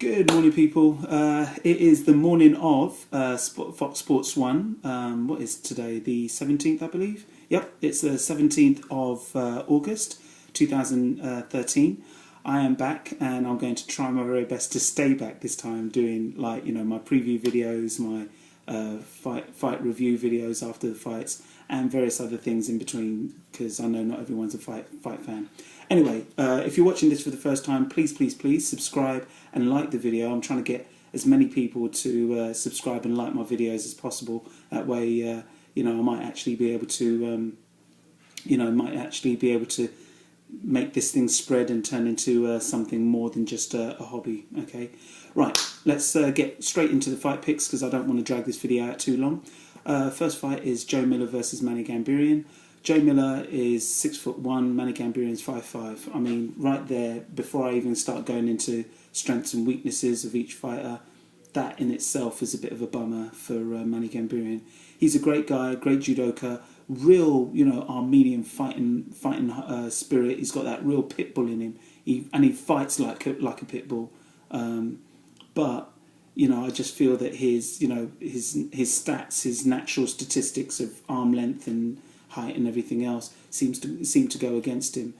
Good morning, people. It is the morning of Fox Sports 1. What is today? The 17th, I believe? Yep, it's the 17th of August 2013. I am back and I'm going to try my very best to stay back this time, doing my preview videos, my fight review videos after the fights, and various other things in between, because I know not everyone's a fight fan. Anyway, if you're watching this for the first time, please subscribe and like the video. I'm trying to get as many people to subscribe and like my videos as possible. That way, I might actually be able to, make this thing spread and turn into something more than just a hobby. Okay, right. Let's get straight into the fight picks because I don't want to drag this video out too long. First fight is Joe Miller versus Manny Gamburyan. Joe Miller is 6'1", Manny Gamburyan is 5'5". I mean, right there, before I even start going into strengths and weaknesses of each fighter, that in itself is a bit of a bummer for Manny Gamburyan. He's a great guy, great judoka, real, Armenian fighting spirit. He's got that real pit bull in him, and he fights like a pit bull. But I just feel that his stats, his natural statistics of arm length and height and everything else seem to go against him.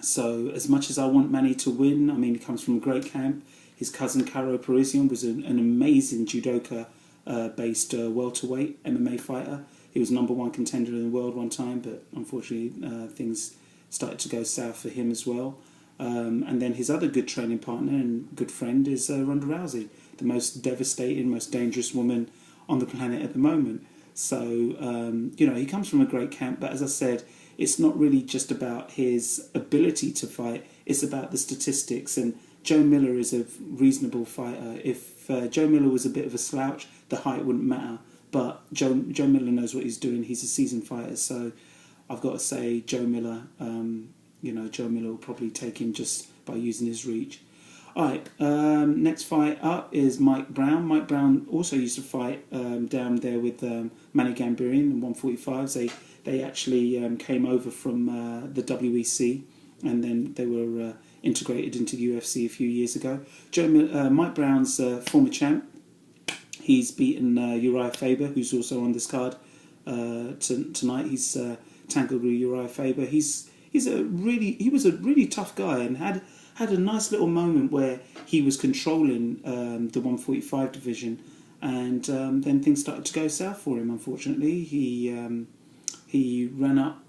So as much as I want Manny to win, I mean, he comes from a great camp. His cousin Karo Parisian was an amazing judoka based welterweight MMA fighter. He was #1 contender in the world one time, but unfortunately things started to go south for him as well. And then his other good training partner and good friend is Ronda Rousey, the most devastating, most dangerous woman on the planet at the moment. So, he comes from a great camp, but as I said, it's not really just about his ability to fight, it's about the statistics, and Joe Miller is a reasonable fighter. If Joe Miller was a bit of a slouch, the height wouldn't matter, but Joe Miller knows what he's doing. He's a seasoned fighter, so I've got to say Joe Miller, Joe Miller will probably take him just by using his reach. Alright, next fight up is Mike Brown. Mike Brown also used to fight down there with Manny Gamburyan in 145s. They actually came over from the WEC, and then they were integrated into the UFC a few years ago. Mike Brown's former champ. He's beaten Uriah Faber, who's also on this card tonight. He's tangled with Uriah Faber. He was a really tough guy and had a nice little moment where he was controlling the 145 division, and then things started to go south for him. Unfortunately, he ran up.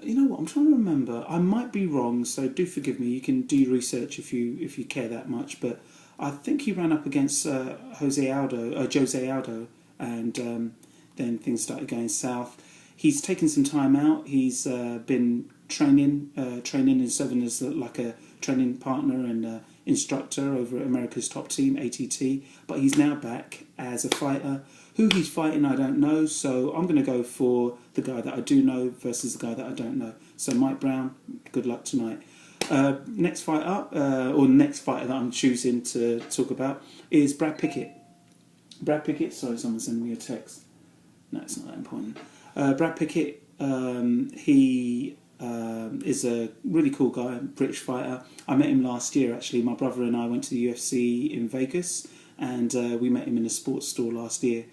You know what? I'm trying to remember. I might be wrong, so do forgive me. You can do your research if you care that much. But I think he ran up against Jose Aldo, and then things started going south. He's taken some time out. He's been training and serving as like a training partner and instructor over at America's Top Team, ATT. But he's now back as a fighter. Who he's fighting, I don't know. So I'm going to go for the guy that I do know versus the guy that I don't know. So Mike Brown, good luck tonight. Next fight up, or next fighter that I'm choosing to talk about is Brad Pickett. Brad Pickett, sorry, someone sent me a text. No, it's not that important. Brad Pickett, he is a really cool guy, British fighter. I met him last year, actually. My brother and I went to the UFC in Vegas, and we met him in a sports store last year.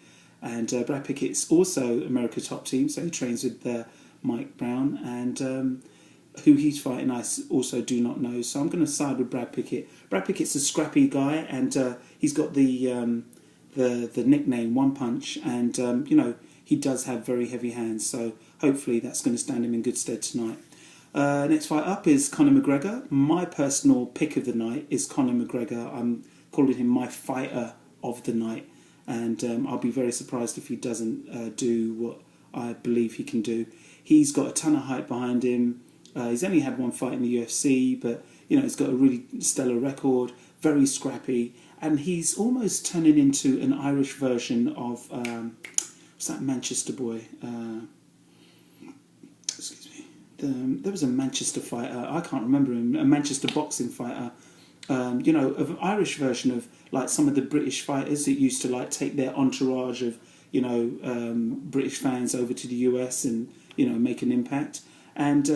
And Brad Pickett's also America's Top Team, so he trains with Mike Brown, and who he's fighting I also do not know. So I'm going to side with Brad Pickett. Brad Pickett's a scrappy guy, and he's got the nickname One Punch, and he does have very heavy hands, so hopefully that's going to stand him in good stead tonight. Next fight up is Conor McGregor. My personal pick of the night is Conor McGregor. I'm calling him my fighter of the night, and I'll be very surprised if he doesn't do what I believe he can do. He's got a ton of hype behind him. He's only had one fight in the UFC, but he's got a really stellar record, very scrappy, and he's almost turning into an Irish version of what's that Manchester boy? Excuse me. There was a Manchester fighter. I can't remember him. A Manchester boxing fighter. Of an Irish version of like some of the British fighters that used to like take their entourage of British fans over to the US and make an impact. And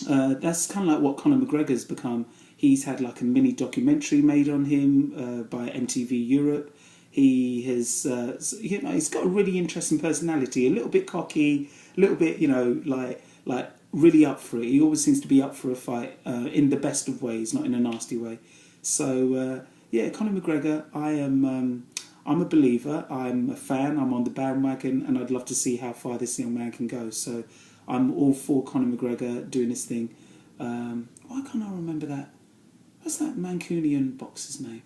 that's kind of like what Conor McGregor's become. He's had like a mini documentary made on him by MTV Europe. He has, he's got a really interesting personality. A little bit cocky, a little bit, like really up for it. He always seems to be up for a fight in the best of ways, not in a nasty way. So Conor McGregor, I'm a believer. I'm a fan. I'm on the bandwagon, and I'd love to see how far this young man can go. So I'm all for Conor McGregor doing his thing. Why can't I remember that? What's that Mancunian boxer's name?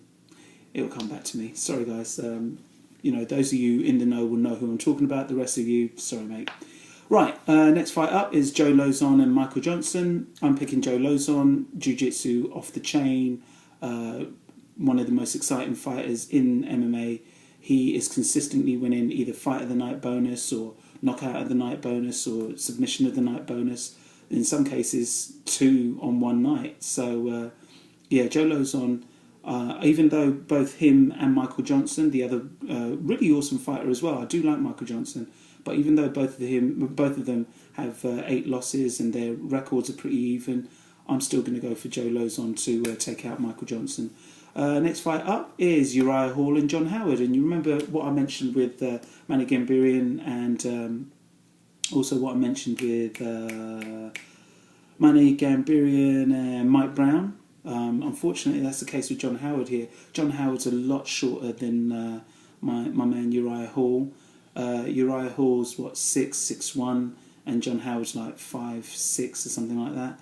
It'll come back to me. Sorry, guys. Those of you in the know will know who I'm talking about. The rest of you, sorry, mate. Right, next fight up is Joe Lauzon and Michael Johnson. I'm picking Joe Lauzon, jiu-jitsu off the chain, one of the most exciting fighters in MMA. He is consistently winning either fight of the night bonus or knockout of the night bonus or submission of the night bonus. In some cases, 2 on one night. So, Joe Lauzon, even though both him and Michael Johnson, the other really awesome fighter as well, I do like Michael Johnson, but even though both of them have 8 losses and their records are pretty even, I'm still going to go for Joe Lauzon to take out Michael Johnson. Next fight up is Uriah Hall and John Howard, and you remember what I mentioned with Manny Gambierian and also what I mentioned with Manny Gambierian and Mike Brown. Unfortunately, that's the case with John Howard here. John Howard's a lot shorter than my man Uriah Hall. Uriah Hall's 6'1", and John Howard's like 5'6" or something like that.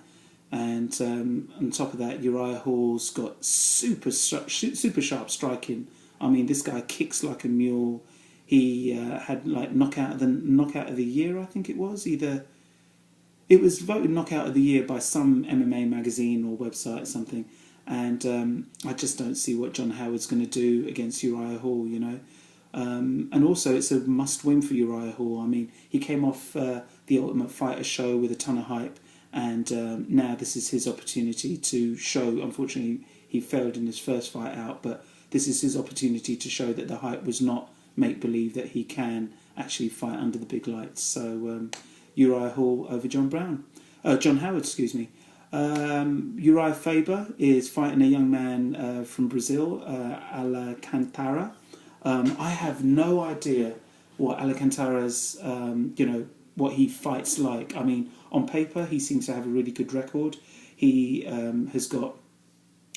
And on top of that, Uriah Hall's got super sharp striking. I mean, this guy kicks like a mule. He had like knockout of the year, I think it was. It was voted knockout of the year by some MMA magazine or website or something. And I just don't see what John Howard's going to do against Uriah Hall, And also, it's a must-win for Uriah Hall. I mean, he came off the Ultimate Fighter show with a ton of hype. And now this is his opportunity to show. Unfortunately, he failed in his first fight out, but this is his opportunity to show that the hype was not make-believe, that he can actually fight under the big lights. So Uriah Hall over John Howard, excuse me. Uriah Faber is fighting a young man from Brazil, Alcantara. I have no idea what Alcantara's, what he fights like. I mean, on paper, he seems to have a really good record. He has got,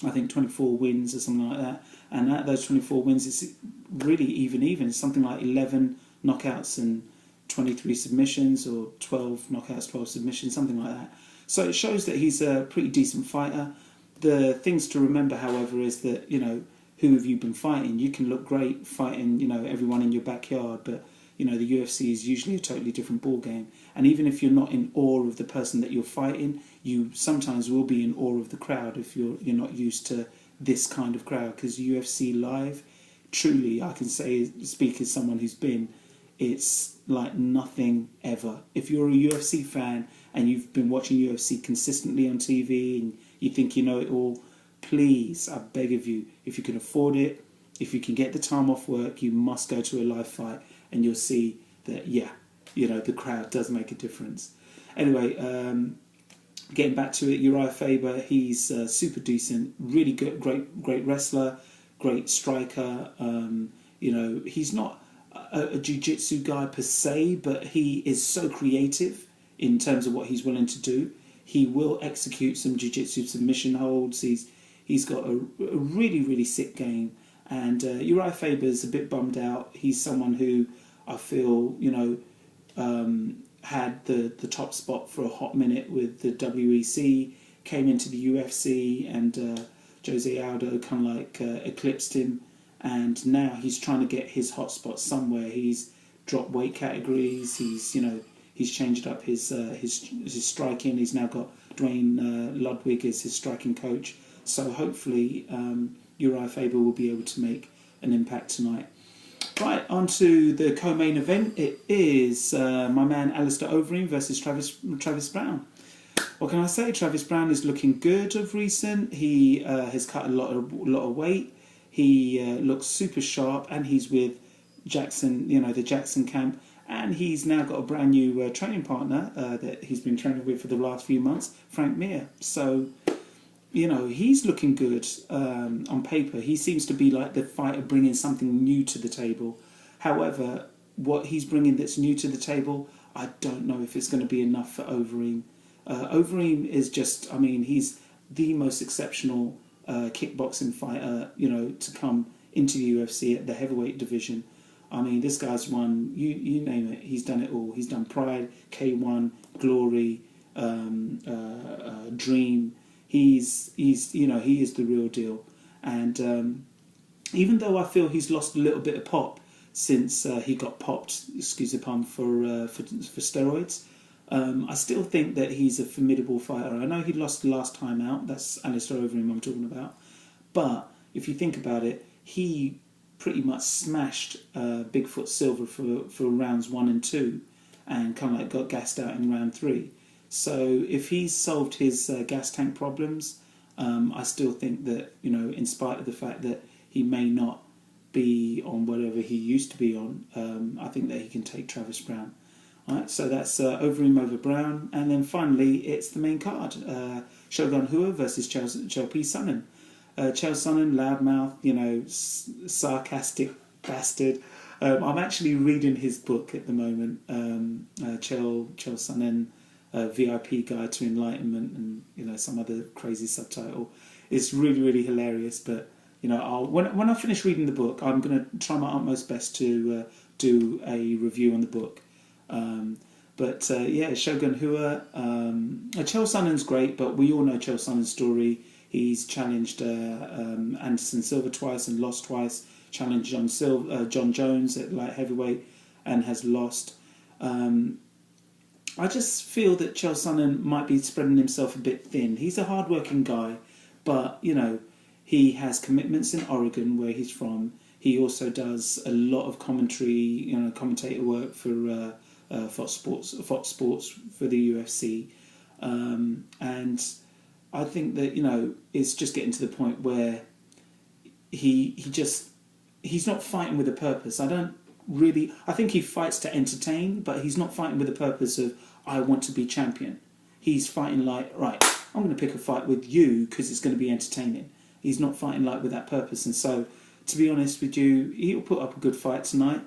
I think, 24 wins or something like that. And at those 24 wins, it's really even. It's something like 11 knockouts and 23 submissions, or 12 knockouts, 12 submissions, something like that. So it shows that he's a pretty decent fighter. The things to remember, however, is that, who have you been fighting? You can look great fighting, everyone in your backyard, but the UFC is usually a totally different ball game. And even if you're not in awe of the person that you're fighting, you sometimes will be in awe of the crowd if you're not used to this kind of crowd. Because UFC live, truly, I can speak as someone who's been, it's like nothing ever. If you're a UFC fan and you've been watching UFC consistently on TV and you think you know it all, please, I beg of you, if you can afford it, if you can get the time off work, you must go to a live fight, and you'll see that, the crowd does make a difference. Anyway, getting back to it, Uriah Faber, he's super decent, really good, great wrestler, great striker. He's not a jiu-jitsu guy per se, but he is so creative in terms of what he's willing to do. He will execute some jiu-jitsu submission holds. He's got a really, really sick game. And Uriah Faber's a bit bummed out. He's someone who I feel, had the top spot for a hot minute with the WEC, came into the UFC, and Jose Aldo kind of like eclipsed him. And now he's trying to get his hot spot somewhere. He's dropped weight categories. He's changed up his striking. He's now got Dwayne Ludwig as his striking coach. So hopefully Uriah Faber will be able to make an impact tonight. Right, on to the co-main event. It is my man Alistair Overeem versus Travis Brown. What can I say? Travis Brown is looking good of recent. He has cut a lot of weight. He looks super sharp, and he's with Jackson, the Jackson camp. And he's now got a brand new training partner that he's been training with for the last few months, Frank Mir. So he's looking good on paper. He seems to be like the fighter bringing something new to the table. However, what he's bringing that's new to the table, I don't know if it's going to be enough for Overeem. Overeem is just, he's the most exceptional kickboxing fighter, to come into the UFC at the heavyweight division. This guy's won, you name it, he's done it all. He's done Pride, K1, Glory, Dream. He is the real deal. And even though I feel he's lost a little bit of pop since he got popped, excuse the pun, for steroids, I still think that he's a formidable fighter. I know he lost the last time out. That's Alistair Overeem I'm talking about. But if you think about it, he pretty much smashed Bigfoot Silver for rounds 1 and 2, and kind of like got gassed out in round 3. So if he's solved his gas tank problems, I still think that, in spite of the fact that he may not be on whatever he used to be on, I think that he can take Travis Brown. All right, so that's Overeem over Brown. And then finally, it's the main card. Shogun Rua versus Chael P. Sonnen. Chael Sonnen, loudmouth, sarcastic bastard. I'm actually reading his book at the moment, Chael Sonnen, VIP Guide to Enlightenment, and some other crazy subtitle. It's really, really hilarious. But when I finish reading the book, I'm going to try my utmost best to do a review on the book. Shogun Rua. Chael Sonnen's great, but we all know Chael Sonnen's story. He's challenged Anderson Silva twice and lost twice. Challenged John Jones at light heavyweight and has lost. I just feel that Chael Sonnen might be spreading himself a bit thin. He's a hard-working guy, but he has commitments in Oregon, where he's from. He also does a lot of commentary, commentator work for Fox Sports for the UFC, and I think that it's just getting to the point where he's not fighting with a purpose. I think he fights to entertain, but he's not fighting with the purpose of I want to be champion. He's fighting like, right, I'm going to pick a fight with you because it's going to be entertaining. He's not fighting like with that purpose, and so to be honest with you, he'll put up a good fight tonight.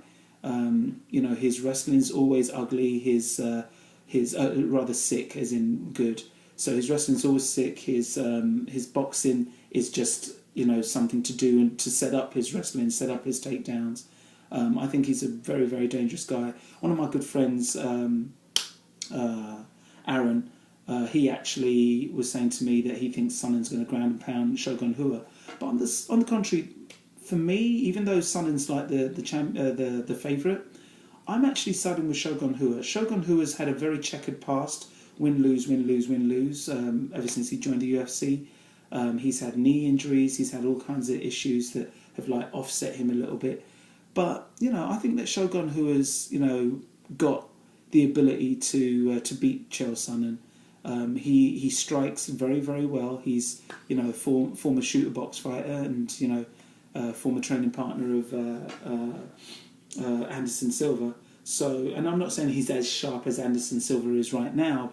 His wrestling's always ugly. His rather sick, as in good. So his wrestling's always sick. His boxing is just something to do and to set up his wrestling, set up his takedowns. I think he's a very, very dangerous guy. One of my good friends, Aaron, he actually was saying to me that he thinks Sonnen's going to ground and pound Shogun Rua. But on the contrary, for me, even though Sonnen's like the favourite, I'm actually siding with Shogun Rua. Shogun Rua's had a very checkered past. Win, lose, win, lose, win, lose. Ever since he joined the UFC, he's had knee injuries. He's had all kinds of issues that have offset him a little bit. But I think that Shogun Rua's got the ability to beat Chael Sonnen. He strikes very, very well. He's a former shooter box fighter and former training partner of Anderson Silva. So, and I'm not saying he's as sharp as Anderson Silva is right now,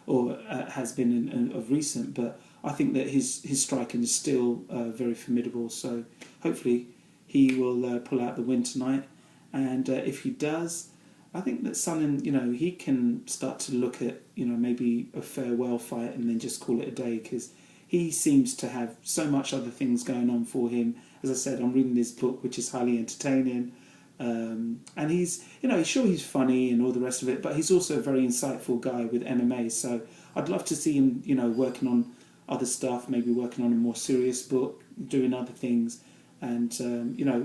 or has been of recent. But I think that his striking is still very formidable. So hopefully he will pull out the win tonight. And if he does, I think that Sonnen, he can start to look at maybe a farewell fight and then just call it a day, because he seems to have so much other things going on for him. As I said, I'm reading this book, which is highly entertaining. And he's he's funny and all the rest of it, but he's also a very insightful guy with MMA. So I'd love to see him, working on other stuff, maybe working on a more serious book, doing other things. And,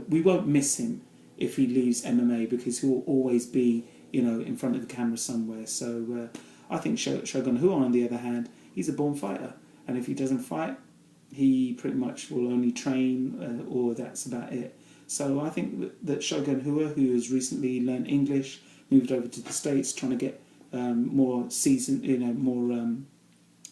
we won't miss him if he leaves MMA, because he'll always be, in front of the camera somewhere. So I think Shogun Rua, on the other hand, he's a born fighter. And if he doesn't fight, he pretty much will only train, or that's about it. So I think that Shogun Rua, who has recently learned English, moved over to the States, trying to get more seasoned, more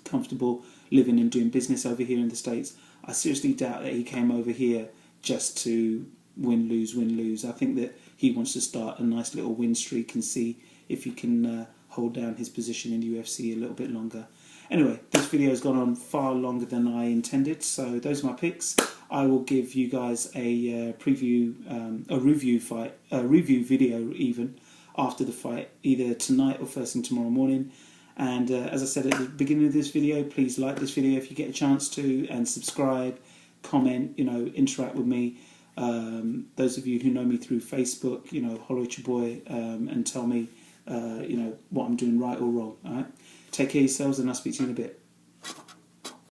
comfortable living and doing business over here in the States. I seriously doubt that he came over here just to win, lose. I think that he wants to start a nice little win streak and see if he can hold down his position in the UFC a little bit longer. Anyway, this video has gone on far longer than I intended, so those are my picks. I will give you guys a review video even after the fight, either tonight or first thing tomorrow morning. And as I said at the beginning of this video, please like this video if you get a chance to, and subscribe, comment, interact with me. Those of you who know me through Facebook, holler at your boy and tell me, what I'm doing right or wrong. All right, take care of yourselves, and I'll speak to you in a bit.